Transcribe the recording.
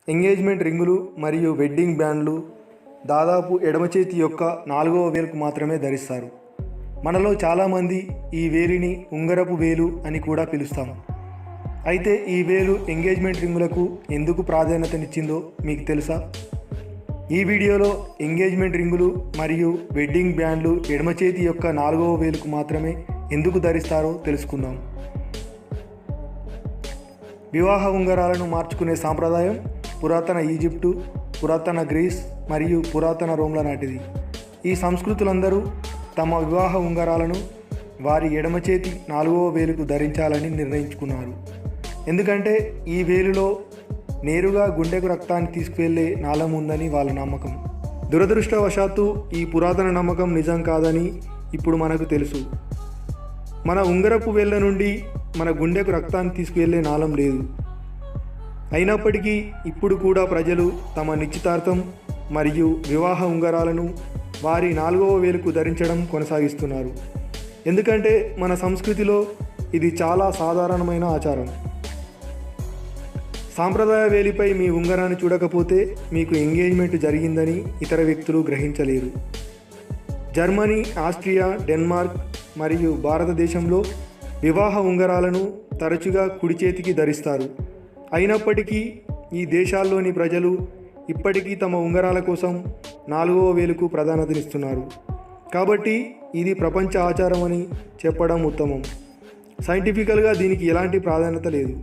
Engagement రింగులు మరియు wedding బ్యాండ్లు దాదాపు ఎడమ చేతి యొక్క 4వ వేలుకు మాత్రమే ధరిస్తారు. మనలో చాలామంది ఈ వేలిని ఉంగరపు వేలు అని కూడా పిలుస్తాము. అయితే ఈ వేలు ఎంగేజ్మెంట్ రింగులకు ఎందుకు ప్రాధాన్యతనిచ్చిందో మీకు తెలుసా? ఈ వీడియోలో ఎంగేజ్మెంట్ రింగులు మరియు వెడ్డింగ్ బ్యాండ్లు ఎడమ చేతి యొక్క 4వ వేలుకు మాత్రమే ఎందుకు ధరిస్తారో తెలుసుకుందాం. వివాహ ఉంగరాలను మార్చుకునే సాంప్రదాయం పురాతన ఈజిప్టు, పురాతన గ్రీస్ మరియు పురాతన రోమ్ల నాటిది. ఈ సంస్కృతులందరూ తమ వివాహ ఉంగరాలను వారి ఎడమ చేతి 4వ వేలుకు ధరించాలని నిర్ణయించుకున్నారు. ఎందుకంటే ఈ వేలులో నేరుగా గుండెకు రక్తాన్ని తీసుకువెళ్లే నాళం ఉందని వాళ్ళ నమ్మకం. దురదృష్టవశాత్తు ఈ పురాతన నమ్మకం నిజం కాదని ఇప్పుడు మనకు తెలుసు. మన ఉంగరపు వేళ్ళ నుండి మన గుండెకు రక్తాన్ని తీసుకువెళ్లే నాళం లేదు. అయినప్పటికీ ఇప్పుడు కూడా ప్రజలు తమ నిశ్చితార్థం మరియు వివాహ ఉంగరాలను వారి 4వ వేలుకు ధరించడం కొనసాగిస్తున్నారు. ఎందుకంటే మన సంస్కృతిలో ఇది చాలా సాధారణమైన ఆచారం. సాంప్రదాయ వేలిపై మీ ఉంగరాన్ని చూడకపోతే మీకు ఎంగేజ్మెంట్ జరిగిందని ఇతర వ్యక్తులు గ్రహించలేరు. జర్మనీ, ఆస్ట్రియా, డెన్మార్క్ మరియు భారతదేశంలో వివాహ ఉంగరాలను తరచుగా కుడి చేతికి ధరిస్తారు. అయినప్పటికీ ఈ దేశాల్లోని ప్రజలు ఇప్పటికీ తమ ఉంగరాల కోసం 4వ వేలుకు ప్రాధాన్యతనిస్తున్నారు. కాబట్టి ఇది ప్రపంచ ఆచారం అని చెప్పడం ఉత్తమం. సైంటిఫికల్గా దీనికి ఎలాంటి ప్రాధాన్యత లేదు.